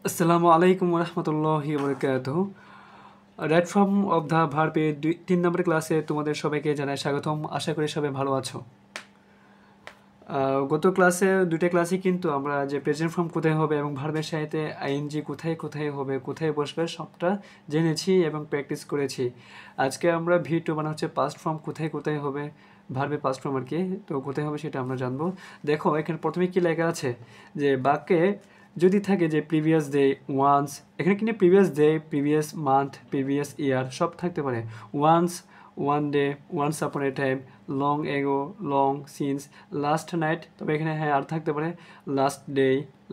আসসালামু আলাইকুম রহমতুল্লাহি বরকাতুহ। রাইট ফর্ম অফ দ্য ভার্বের 3 নম্বর ক্লাসে তোমাদের সবাইকে জানাই স্বাগতম। আশা করি সবাই ভালো আছো। গত ক্লাসে 2টা ক্লাসে কিন্তু আমরা যে প্রেজেন্ট ফর্ম কোথায় হবে এবং ভার্বের সাথে আইএনজি কোথায় কোথায় হবে, কোথায় বসবে সবটা জেনেছি এবং প্র্যাকটিস করেছি। আজকে আমরা ভি2 মানে হচ্ছে পাস্ট ফর্ম কোথায় কোথায় হবে, ভার্বের পাস্ট ফর্ম আর কি, তো কোথায় হবে সেটা আমরা জানবো। দেখো এখানে প্রথমে কি লেখা আছে যে বাক্যে যদি থাকে যে প্রিভিয়াস ডে, ওয়ান্স, এখানে কিন্তু previous day, previous month, previous year সব থাকতে পারে। Once, one day, once upon a time, long ago, long since, last night, তবে এখানে হ্যাঁ আর থাকতে পারে last day,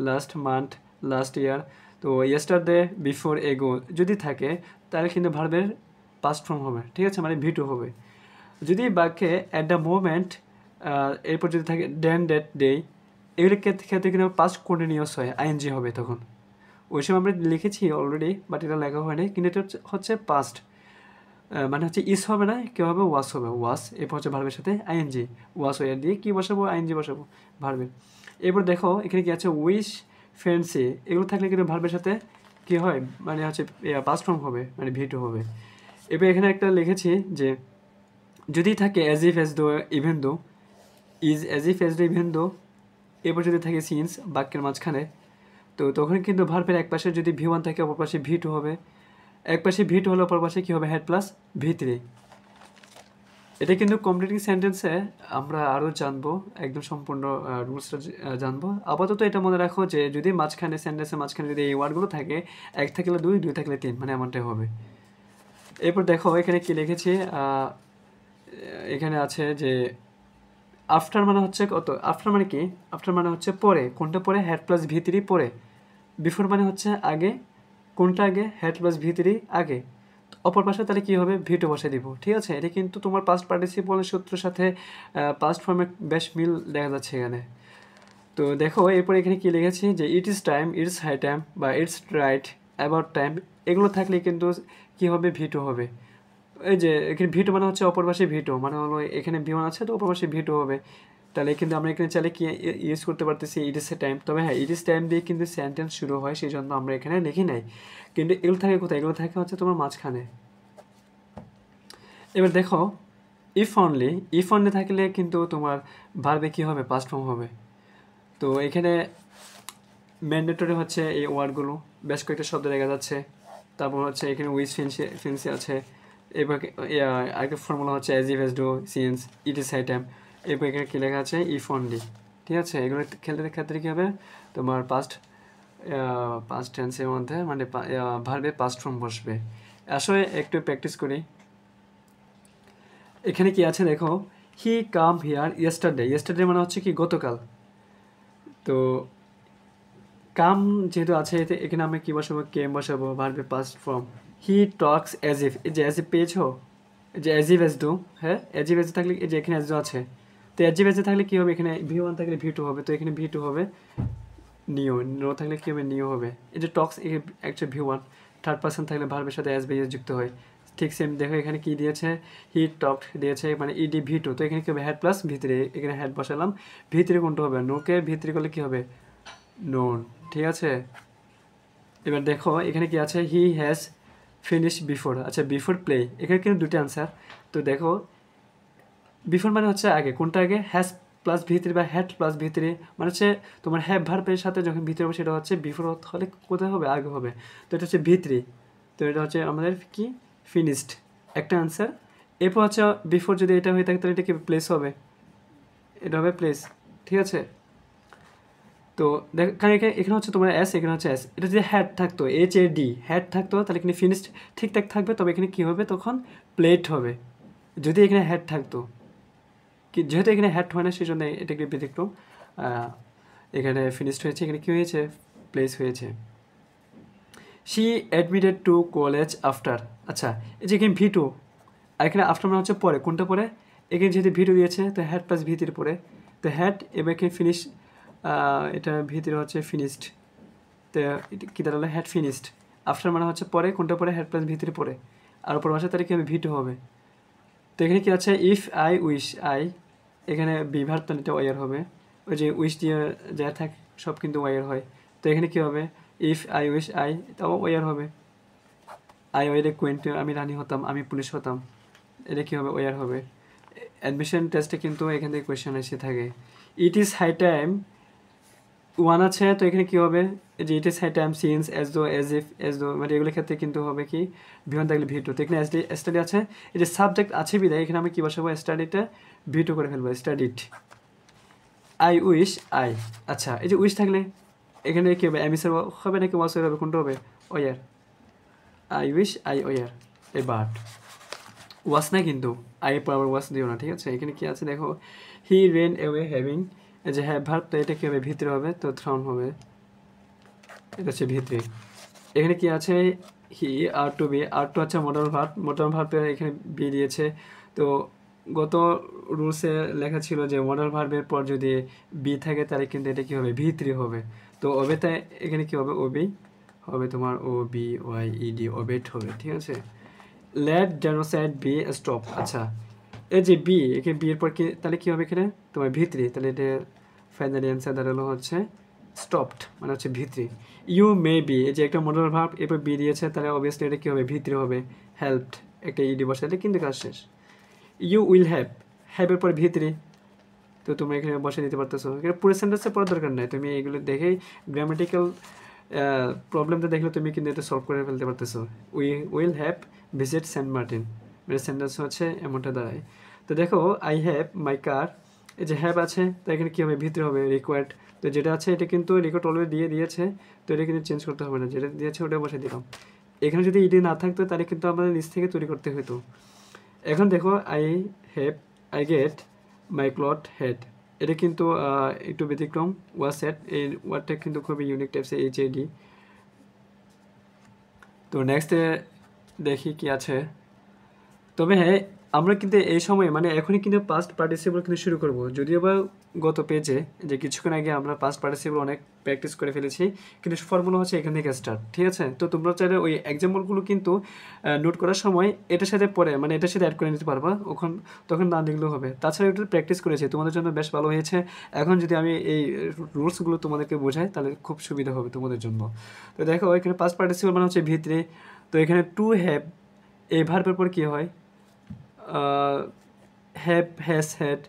last month, last year. তো ইয়েস্টারডে, বিফোর এগো যদি থাকে তাহলে কিন্তু ভার্বের পাস্ট ফর্ম হবে, ঠিক আছে, মানে ভি2 হবে। যদি বাক্যে অ্যাট দ্য মোমেন্ট এরপর যদি থাকে দেন দ্যাট ডে, এগুলোর ক্ষেত্রে কিন্তু পাস্ট কন্টিনিউয়াস হয়, আইএনজি হবে তখন। ওই সময় আমরা লিখেছি অলরেডি, বাট এটা লেখা হয়নি, কিন্তু এটা হচ্ছে পাস্ট, মানে হচ্ছে ইস হবে না, কেউ হবে ওয়াস হবে, ওয়াস। এরপর হচ্ছে ভার্বের সাথে আইএনজি, ওয়াস ওয়ার দিয়ে কী বসাবো, আইএনজি বসাবো ভার্বে। এরপর দেখো এখানে কি আছে, উইশ, ফ্যান্সি, এগুলো থাকলে কিন্তু ভার্বের সাথে কী হয়, মানে হচ্ছে পাস্ট ফর্ম হবে, মানে ভি2 হবে। এবার এখানে একটা লিখেছি যে যদি থাকে as if as though, even though, is as if as though, even though, এরপর যদি থাকে সিন্স বাক্যের মাঝখানে, তো তখন কিন্তু ভার্বের এক পাশে যদি ভি1 থাকে অপর পাশে ভি2 হবে। এক পাশে ভি2 হলে অপর পাশে কী হবে, হেড প্লাস ভি3। এটা কিন্তু কমপ্লিটিং সেন্টেন্সে আমরা আরও জানবো, একদম সম্পূর্ণ রুলসটা জানবো। আপাতত এটা মনে রাখো যে যদি মাঝখানে, সেন্টেন্সের মাঝখানে যদি এই ওয়ার্ডগুলো থাকে, এক থাকলে দুই, দুই থাকলে তিন, মানে এমনটাই হবে। এরপর দেখো এখানে কি লিখেছি, এখানে আছে যে আফটার মানে হচ্ছে কত, আফটার মানে কি, আফটার মানে হচ্ছে পরে, কোনটা পরে, হেড প্লাস ভি3 পরে। বিফোর মানে হচ্ছে আগে, কোনটা আগে, হেড প্লাস ভি3 আগে। অপর পাশে তাহলে কী হবে, ভি2 বসে দিব, ঠিক আছে। এটা কিন্তু তোমার পাস্ট পার্টিসিপলের সূত্রের সাথে পাস্ট ফর্মে বেশ মিল দেখা যাচ্ছে এখানে। তো দেখো এরপর এখানে কি লিখেছি যে it is time, it's high time বা ইটস রাইট, অ্যাবাউট টাইম, এগুলো থাকলে কিন্তু কী হবে, ভি2 হবে। এই যে এখানে ভি2 মানে হচ্ছে অপর পাশে ভি2, মানে হলো এখানে ভি1 আছে তো অপর পাশে ভি2 হবে। তাহলে কিন্তু আমরা এখানে চাইলে কি ইউজ করতে পারতেছি, ইট ইস এ টাইম। তবে হ্যাঁ, ইট ইস টাইম দিয়ে কিন্তু সেন্টেন্স শুরু হয়, সেই জন্য আমরা এখানে লিখি নাই। কিন্তু এগুলো থাকে কোথায়, এগুলো থাকে হচ্ছে তোমার মাঝখানে। এবার দেখো ইফ অনলি, ইফ অনলি থাকলে কিন্তু তোমার ভার্বে কী হবে, পাস্ট ফর্ম হবে। তো এখানে ম্যান্ডেটরি হচ্ছে এই ওয়ার্ডগুলো, বেশ কয়েকটা শব্দ দেখা যাচ্ছে। তারপর হচ্ছে এখানে উইথ ফেন্সি আছে। এবার আরেকটা ফর্মুলা হচ্ছে as if as though, since, it is high time. এরপর এখানে কী লেখা আছে, ইফ অনলি, ঠিক আছে। এগুলো ক্ষেত্রে কী হবে, তোমার পাস্ট টেন্সের মধ্যে মানে ভার্বে পাস্ট ফর্ম বসবে। আসলে একটু প্র্যাকটিস করি। এখানে কি আছে দেখো, হি কাম হিয়ার ইয়েস্টারডে, ইয়েস্টারডে মানে হচ্ছে কি গতকাল। তো কাম যেহেতু আছে এখানে আমরা কী বসাবো, কেম বসাবো, ভার্বে past form. He talks as if, এই যে অ্যাজ ইফ পেয়েছো, এই যে অ্যাজ ইফ অ্যাজ ডু, হ্যাঁ অ্যাজ ইফ অ্যাজ থাকলে এই যে এখানে অ্যাজ ডু আছে, তো অ্যাজ ইফ অ্যাজ থাকলে কী হবে, এখানে ভি1 থাকলে ভি2 হবে, তো এখানে ভি2 হবে। নিও, নো থাকলে কী হবে, নিও হবে। এই যে টক্স অ্যাকচুয়ালি ভি1, থার্ড পার্সন থাকলে ভার্বের সাথে অ্যাজ বেজ যুক্ত হয়। ঠিক সেম দেখো এখানে কি দিয়েছে, হি টকড দিয়েছে, মানে ইডি ভি2, তো এখানে কী হবে, হেড প্লাস ভি3, এখানে হেড বসালাম। ভি3 কোনটা হবে, নোকে ভি3 করলে কী হবে, নোন, ঠিক আছে। এবার দেখো এখানে কি আছে, হি হ্যাজ ফিনিশ বিফোর, আচ্ছা বিফোর প্লে, এখানে কিন্তু দুটো আনসার। তো দেখো বিফোর মানে হচ্ছে আগে, কোনটা আগে, হ্যাজ প্লাস ভি3 বা হ্যাড প্লাস ভি3, মানে হচ্ছে তোমার হ্যাভ ভার্বের সাথে যখন ভিতরে হবে সেটা হচ্ছে বিফোর হলে কোথায় হবে, আগে হবে। তো এটা হচ্ছে ভি3, তো এটা হচ্ছে আমাদের কি, ফিনিশড, একটা আনসার। এরপর হচ্ছে বিফোর যদি এটা হয়ে থাকে তাহলে এটা কি প্লেস হবে, এটা হবে প্লেস, ঠিক আছে। তো দেখ এখানে হচ্ছে তোমার এস, এখানে হচ্ছে এস, এটা যদি হ্যাড থাকতো, এইচ এ ডি, হ্যাড থাকতো তাহলে এখানে ফিনিশড ঠিকঠাক থাকবে, তবে এখানে কী হবে, তখন প্লেট হবে। যদি এখানে হ্যাড থাকতো, কি যেহেতু এখানে হ্যাড হয় না সেই জন্য এটাকে ব্যতিক্রম, এখানে ফিনিশড হয়েছে, এখানে কী হয়েছে, প্লেস হয়েছে। She admitted to college after, আচ্ছা এই যে এখানে ভি2, আর এখানে আফটার মানে হচ্ছে পরে, কোনটা পরে, এখানে যেহেতু ভি2 দিয়েছে তো হ্যাড প্লাস ভি3 পরে, তো হ্যাড এবার এখানে ফিনিশ, এটা ভি3 হচ্ছে ফিনিশড, তো কী দাঁড়ালো, হ্যাড ফিনিশড। আফটার মানে হচ্ছে পরে, কোনটা পরে, হ্যাড প্লাস ভি3 পরে, আর ওপর ভাষা তাহলে কী হবে, ভি2 হবে। তো এখানে কী আছে, ইফ আই উইশ, আই এখানে বিভার তাহলে এটা ওয়ার হবে, ওই যে উইশ দিয়ে যা থাক সব কিন্তু ওয়ার হয়। তো এখানে কী হবে, ইফ আই উইশ আই, তাও ওয়ার হবে। আই ওয়ার এ কুইন, আমি রানী হতাম, আমি পুলিশ হতাম, এটা কী হবে? ওয়ার হবে। অ্যাডমিশন টেস্টে কিন্তু এখান থেকে কোয়েশ্চেন এসে থাকে। It is high time, one আছে, তো এখানে কী হবে? যে it is high time, since, as though, as if, as though, মানে এগুলোর ক্ষেত্রে কিন্তু হবে কি ভিওয়ান থাকলে ভি2। তো এখানে স্টাডি আছে, এই যে সাবজেক্ট আছে বিদায় এখানে আমি কী বসাবো? স্টাডিটা ভি2 করে ফেলবো, স্টাডিড। আই উইশ আই, আচ্ছা এই যে উইশ থাকলে এখানে কী হবে? এমিসের হবে নাকি ওয়াসের হবে? কোনটা হবে? Were. I wish I were, এ বাট ওয়াস না, কিন্তু আই পর আবার ওয়াস দিও না, ঠিক আছে? এখানে কি আছে দেখো, হি রেন অ্যাওয়ে হ্যাভিং, এই যে হ্যাভ ভার্ব, তো এটা কী হবে? ভিতরে হবে, তো থ্রন হবে, এটা হচ্ছে ভিতরে। এখানে কি আছে? হি, আর টু বি, আর টু হচ্ছে মডার্ন ভার্ব, মডার্ন ভার্বের এখানে বি দিয়েছে। তো গত রুলসে লেখা ছিল যে মডার্ন ভার্বের পর যদি বি থাকে তাহলে কিন্তু এটা কী হবে? ভি3 হবে। তো ওবেতে এখানে কী হবে? ওবি হবে তোমার, ও বি ওয়াই ইডি, ওবেট হবে, ঠিক আছে? লেট জেনোসাইড বি স্টপ, আচ্ছা এই যে বি, এখানে বি এর পর কি তাহলে কী হবে? এখানে তোমার ভি3, তাহলে এটা ফাইনালি অ্যান্সার দাঁড়ালো হচ্ছে স্টপড, মানে হচ্ছে ভি3। ইউ মে বি, এই যে একটা মডাল ভার্ব এরপর বি দিয়েছে, তাহলে অবভিয়াসলি এটা কী হবে? ভি3 হবে। হেল্পড, একটা ইডি বসালে কিন্তু কাজ শেষ। ইউ উইল হ্যাভ, হ্যাভের পর ভি3, তো তুমি এখানে বসে দিতে পারতেছো। এখানে পুরো সেন্টেন্সে পড়ার দরকার নাই, তুমি এগুলো দেখেই গ্রামেটিক্যাল প্রবলেমটা দেখলে তুমি কিন্তু এটা সলভ করে ফেলতে পারতেছো। We will have visit Saint Martin, মানে সেন্টেন্স হচ্ছে এমনটা দাঁড়ায়। তো দেখো আই হ্যাভ মাই কার, এই যে হ্যাভ আছে, তো এখানে কী হবে? ভিতরে হবে রিকোয়ার্ড, তো যেটা আছে এটা কিন্তু রিকোয়ার্ড অলরেডি দিয়েছে, তো এটা কিন্তু চেঞ্জ করতে হবে না, যেটা দিয়েছে ওটা বসে দিলাম। এখানে যদি ইডি না থাকতো তাহলে কিন্তু আমাদের নিচ থেকে তৈরি করতে হতো। এখন দেখো I have, I get my cloth head, এটা কিন্তু একটু ব্যতিক্রম। ওয়াজ সেট, এই ওয়ার্ডটা কিন্তু খুবই ইউনিক টাইপস, এইচএডি। তো নেক্সটে দেখি কি আছে। তবে হ্যাঁ, আমরা কিন্তু এই সময় মানে এখনই কিন্তু পাস্ট পার্টিসিপল কিন্তু শুরু করব। যদিও বা গত পেজে যে কিছুক্ষণ আগে আমরা পাস্ট পার্টিসিপল অনেক প্র্যাকটিস করে ফেলেছি, কিন্তু ফর্মুলা হচ্ছে এখান থেকে স্টার্ট, ঠিক আছে? তো তোমরা চাইলে ওই এক্সাম্পলগুলো কিন্তু নোট করার সময় এটার সাথে পরে মানে এটার সাথে অ্যাড করে নিতে পারবা, তখন না দেখলেও হবে। তাছাড়া একটু প্র্যাকটিস করেছি, তোমাদের জন্য বেশ ভালো হয়েছে। এখন যদি আমি এই রুলসগুলো তোমাদেরকে বোঝাই তাহলে খুব সুবিধা হবে তোমাদের জন্য। তো দেখো এখানে পাস্ট পার্টিসিপল মানে হচ্ছে ভিতরে, তো এখানে টু হ্যাভ, এই ভার্বের পর কী হয়? হ্যাভ, হ্যাজ, হ্যাড,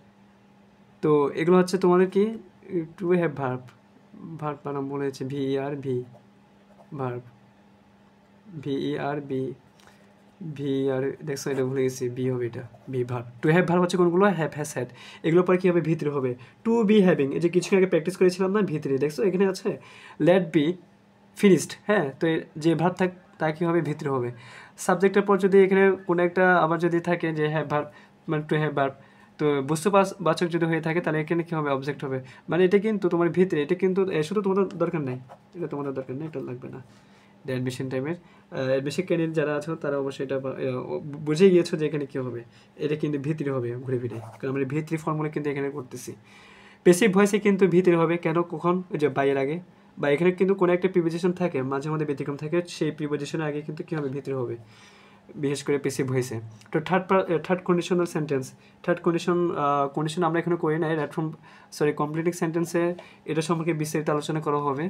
তো এগুলো হচ্ছে তোমাদের কি টু হ্যাভ ভার্ব, ভার্ব বানাম বলেছে VER V, verb VER B, VR, দেখছো এটা ভুলে গেছি, বি হবে এটা, B verb. To have verb হচ্ছে কোনগুলো? হ্যাভ, হ্যাজ, হ্যাড, এগুলোর পর কী হবে? ভিতরে হবে। টু বি হ্যাভিং, এই যে কিছু আগে প্র্যাকটিস করেছিলাম না, ভিতরে, দেখছো এখানে আছে লেট বি ফিনিশড, হ্যাঁ, তো যে ভার্ব তা কী হবে? ভিতরে হবে। সাবজেক্টের পর যদি এখানে কোনো একটা আবার যদি থাকে যে হ্যাভ ভার্ব, মানে টু হ্যাভ ভার্ব, তো বস্তুবাচক যদি হয়ে থাকে তাহলে এখানে কী হবে? অবজেক্ট হবে। মানে এটা কিন্তু তোমার ভিতরে, এটা কিন্তু শুধু তোমাদের দরকার নেই, এটা তোমাদের দরকার নেই, এটা লাগবে না। অ্যাডমিশন টাইমের অ্যাডমিশন ক্যান্ডিডেট যারা আছো তারা অবশ্যই এটা বুঝে গিয়েছো যে এখানে কী হবে, এটা কিন্তু ভিতরে হবে ঘুরে ফিরে, কারণ আমরা ভিতরি ফর্মুলা কিন্তু এখানে করতেছি। পেসিভ ভয়েসে কিন্তু ভিতরে হবে, কেন? কখন? ওই যে বাইয়ের আগে, বা এখানে কিন্তু কোনো একটা প্রিপোজিশন থাকে, মাঝে মধ্যে ব্যতিক্রম থাকে, সেই প্রিপোজিশনের আগে কিন্তু কী হবে? ভিতরে হবে, বিশেষ করে পেসিভ ভয়েসে। তো third conditional sentence, third condition আমরা এখানে করি নাই, কমপ্লিটিং সেন্টেন্সে এটা সম্পর্কে বিস্তারিত আলোচনা করা হবে।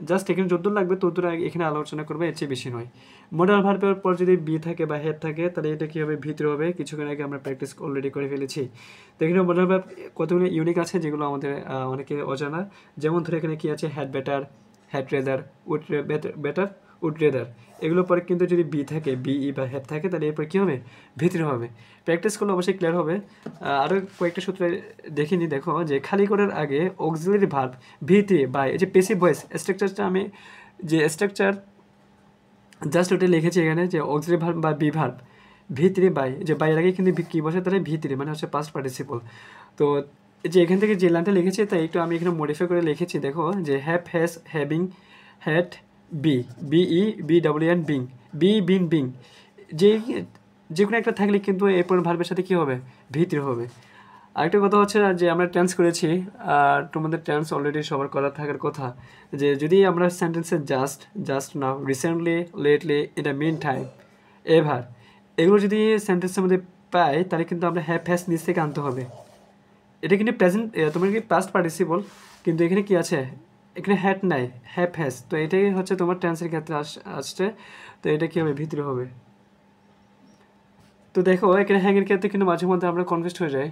জাস্ট এখানে যদ্দূর লাগবে তদ্দূর এখানে আলোচনা করবে, এর চেয়ে বেশি নয়। মডাল ভার্বের পর যদি বি থাকে বা হেড থাকে তাহলে এটা কী হবে? ভিতরে হবে। কিছুক্ষণ আগে আমরা প্র্যাকটিস অলরেডি করে ফেলেছি। তো এখানে মডাল ভার্ব কতগুলো ইউনিক আছে যেগুলো আমাদের অনেকে অজানা। যেমন ধরে এখানে কী আছে? Had better, had rather, would better, would rather, এগুলোর পরে কিন্তু যদি বি থাকে, বিই বা হ্যাড থাকে তাহলে এরপর কী হবে? ভিতরে হবে। প্র্যাকটিস করলে অবশ্যই ক্লিয়ার হবে। আরও কয়েকটা সূত্র দেখিনি, দেখো যে খালি করার আগে অক্সিলারি ভার্ব ভিতরে বাই, এই যে পেসিভ ভয়েস স্ট্রাকচারটা আমি যে স্ট্রাকচার জাস্ট ওটা লিখেছি এখানে, যে অক্সিলারি ভার্ব বা বি ভার্ব ভিতরে বাই, যে বাইয়ের আগে কিন্তু কী বসে? তাহলে ভিতরে, মানে হচ্ছে পাস্ট পার্টিসিপল। তো যে এখান থেকে যে লাইনটা লিখেছি তাই একটু আমি এখানে মডিফাই করে লিখেছি, দেখো যে have, has, having, had, be, BE, B W N, being, be, been, being, যে কোনো একটা থাকলে কিন্তু এরপর ভার্বের সাথে কী হবে? ভিতরে হবে। আরেকটা কথা হচ্ছে যে আমরা টেন্স করেছি, আর তোমাদের টেন্স অলরেডি সবার করা থাকার কথা, যে যদি আমরা সেন্টেন্সে just now, recently, lately, in the meantime, ever, এগুলো যদি সেন্টেন্সের মধ্যে পাই তাহলে কিন্তু আমরা হ্যাভ, হ্যাজ নিচ থেকে আনতে হবে। এটা কিন্তু প্রেজেন্ট, তোমার কি পাস্ট পার্টিসিপল, কিন্তু এখানে কি আছে? এখানে হ্যাড নাই, হ্যাভ হ্যাজ, তো এটাই হচ্ছে তোমার টেন্সের ক্ষেত্রে আসছে। তো এটা কি হবে, ভিতরে হবে। তো দেখো এখানে হ্যাংয়ের ক্ষেত্রে কিন্তু মাঝে মধ্যে আমরা কনফিউজড হয়ে যাই।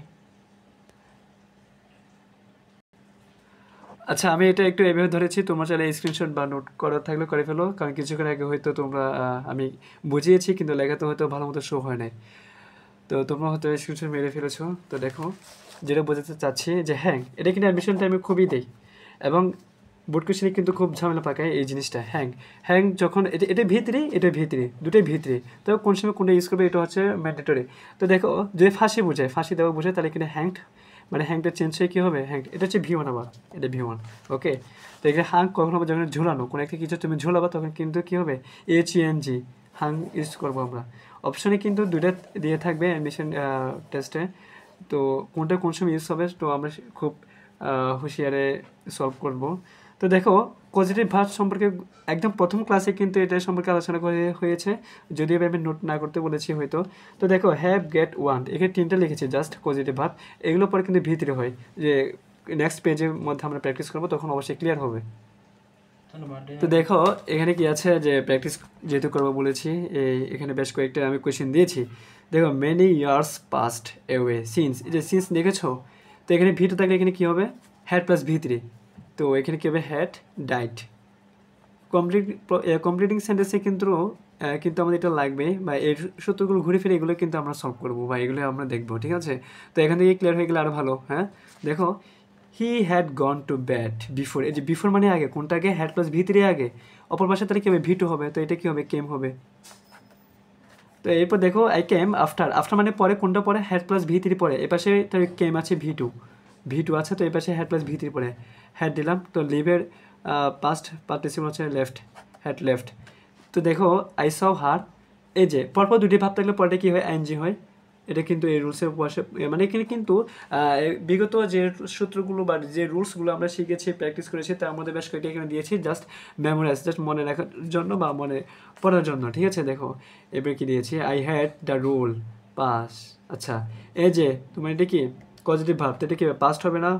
আচ্ছা আমি এটা একটু এভাবে ধরেছি, তোমরা চাইলে স্ক্রিনশট বা নোট করা থাকলে করে ফেলো, কারণ কিছুক্ষণ আগে হয়তো তোমরা আমি বুঝিয়েছি কিন্তু লেখাতে হয়তো ভালো মতো শো হয় নাই। তো তোমরা হয়তো স্ক্রিনশট মেরে ফেলেছো। তো দেখো যেটা বোঝাতে চাচ্ছি যে হ্যাং, এটা কিন্তু অ্যাডমিশন টাইমে খুবই দেই, এবং বোর্ড কোশ্চেনে কিন্তু খুব ঝামেলা পাকায় এই জিনিসটা। হ্যাং, হ্যাং যখন এটা ভিতরে, এটা ভিতরে, দুটোই ভিতরে, তো কোন সময় কোনটা ইউজ করবে এটা হচ্ছে ম্যান্ডেটরি। তো দেখো যদি ফাঁসি বোঝায়, ফাঁসি দেওয়া বোঝায়, তাহলে কিন্তু হ্যাংড, মানে হ্যাংটা চেঞ্জ হয়ে কী হবে, হ্যাং, এটা হচ্ছে ভি ওয়ান, আবার এটা ভি ওয়ান। ওকে, তো এখানে হাং কখনো যখন ঝুলানো, কোনো একটা কিছু তুমি ঝুলাবা তখন কিন্তু কী হবে, HENG, হাং ইউজ করবো আমরা। অপশনে কিন্তু দুইটা দিয়ে থাকবে অ্যাডমিশন টেস্টে, তো কোনটা কোন সময় ইউজ হবে তো আমরা খুব হুঁশিয়ারে সলভ করব। তো দেখো পজিটিভ ভার্ব সম্পর্কে একদম প্রথম ক্লাসে কিন্তু এটা সম্পর্কে আলোচনা করে হয়েছে, যদিও আমি নোট না করতে বলেছি হয়তো। তো দেখো হ্যাভ, গেট, ওয়ান্ট, এখানে তিনটা লিখেছি জাস্ট পজিটিভ ভার্ব, এগুলো পরে কিন্তু ভিতরে হয়, যে নেক্সট পেজের মধ্যে আমরা প্র্যাকটিস করবো তখন অবশ্যই ক্লিয়ার হবে। তো দেখো এখানে কি আছে, যে প্র্যাকটিস যেহেতু করবো বলেছি, এখানে বেশ কয়েকটা আমি কোয়েশ্চেন দিয়েছি। দেখো many years passed away since, এই যে সিন্স দেখেছো, তো এখানে ভিটা থাকলে এখানে কী হবে, হ্যাড প্লাস ভি3, তো এখানে কী হবে, হ্যাড ডাইট। কমপ্লিটিং সেন্টেন্সে কিন্তু কিন্তু আমাদের এটা লাগবে, বা এর সূত্রগুলো ঘুরে ফিরে এগুলো কিন্তু আমরা সলভ করবো, বা এগুলো আমরা দেখবো, ঠিক আছে। তো এখান থেকে ক্লিয়ার হয়ে গেলে আরও ভালো। হ্যাঁ দেখো he had gone to bad before, এই যে বিফোর মানে আগে, কোনটা আগে, হ্যাড প্লাস ভি3 আগে, অপর পাশে তাহলে কী হবে, ভি2 হবে, তো এটা কী হবে, কেম হবে। তো এরপর দেখো আই কেম আফটার, আফটার মানে পরে, কোনটা পরে, হ্যাড প্লাস ভি3 পরে, এ পাশে তার কেম আছে ভি2 আছে, তো এই পাশে হ্যাড প্লাস ভি3 পরে হ্যাড দিলাম। তো লিভের পাস্ট পার্টিসিপল হচ্ছে লেফট, হ্যাড লেফট। তো দেখো আই সাউ হার, এই যে পরপর দুটি ভাব থাকলে পরে কী হয়, আইএনজি হয়। এটা কিন্তু এই রুলসের পাশে, মানে এখানে কিন্তু বিগত যে সূত্রগুলো বা যে রুলসগুলো আমরা শিখেছি, প্র্যাকটিস করেছি, তার মধ্যে বেশ কয়েকটি এখানে দিয়েছি জাস্ট মেমোরাইজ, জাস্ট মনে রাখার জন্য বা মনে পড়ার জন্য, ঠিক আছে। দেখো এবার কি দিয়েছি, I had the rule pass. আচ্ছা এই যে তোমার এটা কি পজিটিভ ভাব, তো এটা কি পাস্ট হবে না,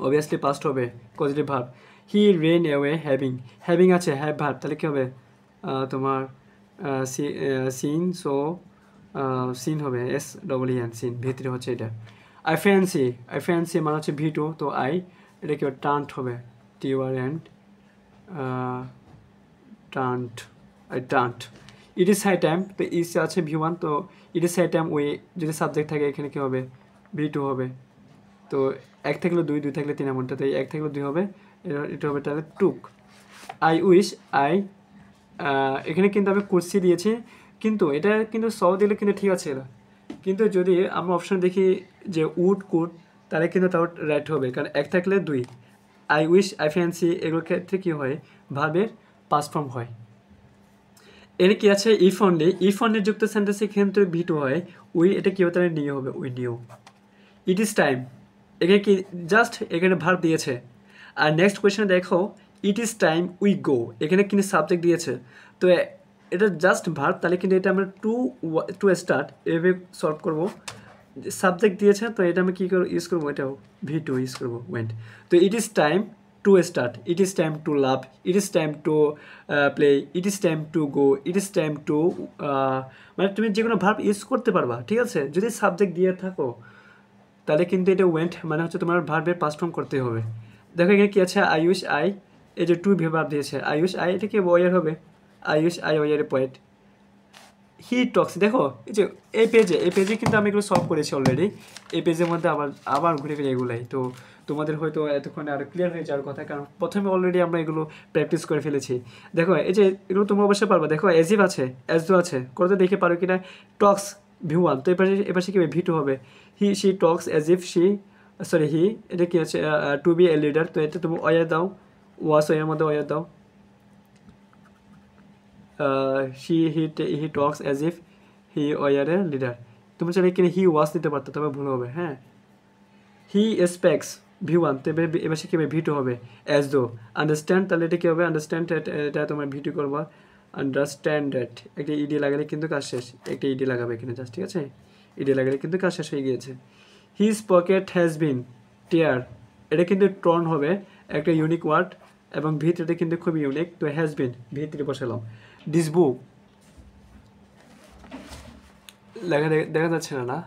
অবভিয়াসলি পাস্ট হবে, পজিটিভ ভাব। হি রেন অ্যাওয়ে হ্যাভিং, হ্যাভিং আছে, হ্যাভ ভাব, তাহলে কী হবে, তোমার সিন, সো সিন হবে, SEEN, সিন, ভিতরে হচ্ছে এটা। আই ফ্যান্সি মানে হচ্ছে ভি2, তো আই, এটা কি হবে, টান্ট হবে, TURNT, turnt, I turnt. It is high time, তো ইস আছে ভি1, তো it is high time we, যদি সাবজেক্ট থাকে এখানে কী হবে, ভি2 হবে। তো এক থাকলে দুই, দুই থাকলে তিন, এমনটা, তো এক থাকলে দুই হবে, এটা হবে তাহলে টুক। আই উইশ, এখানে কিন্তু আমি কুর্সি দিয়েছি, কিন্তু এটা কিন্তু স দিলে কিন্তু ঠিক আছে এরা, কিন্তু যদি আমরা অপশন দেখি যে উড কুড, তাহলে কিন্তু তাও রাইট হবে, কারণ এক থাকলে দুই। আই উইশ, আই ফ্যান্সি, এগুলোর ক্ষেত্রে কী হয়, ভার্বের পাস্ট ফর্ম হয়। এর কি আছে, ইফ অনলি যুক্ত সেন্টেন্সের ক্ষেত্রে ভি2 হয়, উই, এটা কী হবে, তাহলে নিয়ে হবে, we new. It is time, এখানে কি জাস্ট এখানে ভার্ব দিয়েছে। আর নেক্সট কোয়েশ্চেনে দেখো ইট ইজ টাইম উই গো, এখানে কিন্তু সাবজেক্ট দিয়েছে, তো এটা জাস্ট ভার্ব, তাহলে কিন্তু এটা আমরা টু স্টার্ট এভাবে সলভ করবো। সাবজেক্ট দিয়েছে, তো এটা আমি কী করবো, ইউজ করবো, এটাও ভি2 ইউজ করবো, ওয়েন্ট। তো it is time to start, it is time to love, it is time to play, it is time to go, it is time to, মানে তুমি যে কোনো ভার্ব ইউজ করতে পারবা, ঠিক আছে, যদি সাবজেক্ট দিয়ে থাকো তাহলে কিন্তু এটা ওয়েন্ট মানে হচ্ছে তোমার ভার্বের পাস্ট ফর্ম করতে হবে। দেখো এখানে কি আছে, আই উইশ আই, এই যে টু ভার্ব দিয়েছে, আই উইশ আই, এটা কি ওয়ার হবে, I wish I were point. He talks, দেখো এই যে এই পেজে কিন্তু আমি এগুলো সলভ করেছি অলরেডি, এই পেজের মধ্যে আবার ঘুরে ফিরে এগুলাই, তো তোমাদের হয়তো এতক্ষণে আরও ক্লিয়ার হয়ে যাওয়ার কথা, কারণ প্রথমে অলরেডি আমরা এগুলো প্র্যাকটিস করে ফেলেছি। দেখো এই যে এগুলো তোমরা অবশ্যই পারবা, দেখো অ্যাজিভ আছে, অ্যাজডো আছে, করতে দেখে পারো কিনা, টক্স ভি1, তো এপাশে কি হবে, ভি2 হবে। She Tux as if she, sorry he, এটা কি আছে, টু বি এ লিডার, তো এটা তুমি ওয়ার দাও, ওয়াস ওয়ার মধ্যে ওয়ার দাও। He talks as if he were a leader, তুমি চাইলে কিনা হি ওয়াস দিতে পারতো, তবে ভুল হবে। হ্যাঁ হি এক্সপেক্টস ভি1, তো এবার সে কী হবে, ভি2 হবে। অ্যাজ দো, আন্ডারস্ট্যান্ড, তাহলে এটা কী হবে, আন্ডারস্ট্যান্ড, এটা তোমার ভি2 করবা। আন্ডারস্ট্যান্ড, একটা ইডি লাগালে কিন্তু কাজ শেষ, একটা ইডি লাগাবে এখানে জাস্ট, ঠিক আছে, ইডি লাগালে কিন্তু কাজ শেষ হয়ে গিয়েছে। হিজ পকেট হ্যাজ বিন টিয়ার, এটা কিন্তু টর্ন হবে, একটা ইউনিক ওয়ার্ড এবং ভি থ্রিটা কিন্তু খুবই ইউনিক। তো হ্যাজ বিন ভি থ্রি বসালাম। দিস বুক লেখা দেখা যাচ্ছে না না,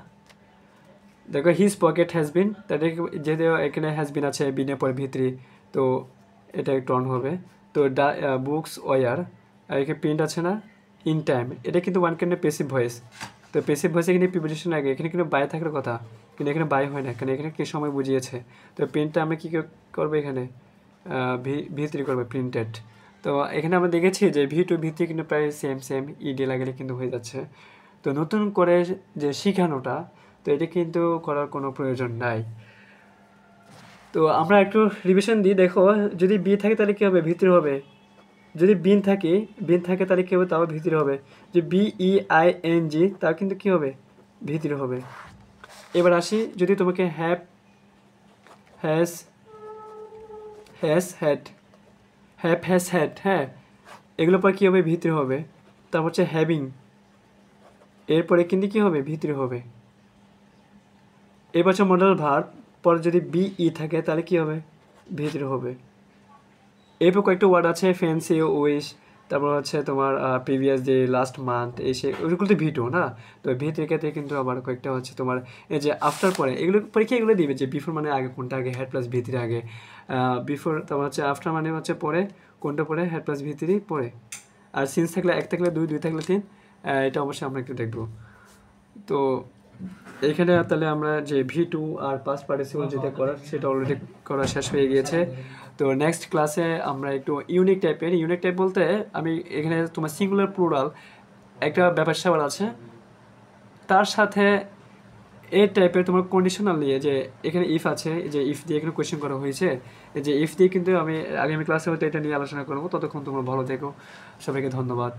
দেখো হিজ পকেট হ্যাজ বিন, তাদের যেহেতু এখানে হ্যাজ বিন আছে বিনের পরে ভি থ্রি, তো এটা একটু অন হবে। তো বুকস ওয়ার, আর এখানে প্রিন্ট আছে না ইন টাইম, এটা কিন্তু ওয়ান কাইন্ড পেসিভ ভয়েস। তো পেসিভ ভয়েসে কিন্তু প্রিপোজিশন আগে, এখানে কিন্তু বাই থাকার কথা, কিন্তু এখানে বাই হয় না, কারণ এখানে কি সময় বুঝিয়েছে। তো প্রিন্টটা আমরা কী করবো এখানে ভি থ্রি করবো প্রিন্টেড। তো এখানে আমরা দেখেছি যে ভি টু ভি থ্রি কিন্তু প্রায় সেম ইডি লাগালে কিন্তু হয়ে যাচ্ছে। তো নতুন করে যে শেখানোটা, তো এটা কিন্তু করার কোনো প্রয়োজন নাই। তো আমরা একটু রিভিশন দিই। দেখো যদি বি থাকে তাহলে কী হবে, ভিতরে হবে। যদি বিন থাকে তাহলে কী হবে, তাও ভিতরে হবে। যে BEING তাও কিন্তু কী হবে, ভিতরে হবে। এবার আসি, যদি তোমাকে হ্যাজ হ্যাড, হ্যাঁ, এগুলোর পর কী হবে, ভিতরে হবে। তারপর হচ্ছে হ্যাভিং, এরপরে কিন্তু কী হবে, ভিতরে হবে। এবার হচ্ছে মডেল ভার্ব, পর যদি BE থাকে তাহলে কী হবে, ভিতরে হবে। এরপর কয়েকটা ওয়ার্ড আছে, ফ্যান্সি, উইশ, তারপর হচ্ছে তোমার প্রিভিয়াস ডে, লাস্ট মান্থ, এসে ওইগুলো তো ভিডিও না। তো ভিডিওর ক্ষেত্রে কিন্তু আবার কয়েকটা হচ্ছে তোমার এই যে আফটার পরে, এগুলো পরীক্ষা এগুলো দিবে যে বিফোর মানে আগে কোনটা আগে, হেড প্লাস ভি থ্রি আগে, বিফোর তারপর হচ্ছে আফটার মানে হচ্ছে পরে কোনটা পরে, হেড প্লাস ভি থ্রি পরে, আর সিন্স থাকলে 1 থাকলে 2, 2 থাকলে 3, এটা অবশ্যই আমরা একটু দেখবো। তো এখানে তাহলে আমরা যে V2 আর পাস্ট পার্টিসিপল যেটা করার সেটা অলরেডি করা শেষ হয়ে গিয়েছে। তো নেক্সট ক্লাসে আমরা একটু ইউনিক টাইপ বলতে আমি এখানে তোমার সিঙ্গুলার প্লুরাল একটা ব্যাপার স্যাপার আছে, তার সাথে এই টাইপের তোমার কন্ডিশনাল নিয়ে, যে এখানে ইফ আছে, যে ইফ দিয়ে এখানে কোয়েশ্চেন করা হয়েছে, যে ইফ দিয়ে কিন্তু আমি আগামী ক্লাসে হয়তো এটা নিয়ে আলোচনা করবো। ততক্ষণ তোমরা ভালো থেকো, সবাইকে ধন্যবাদ।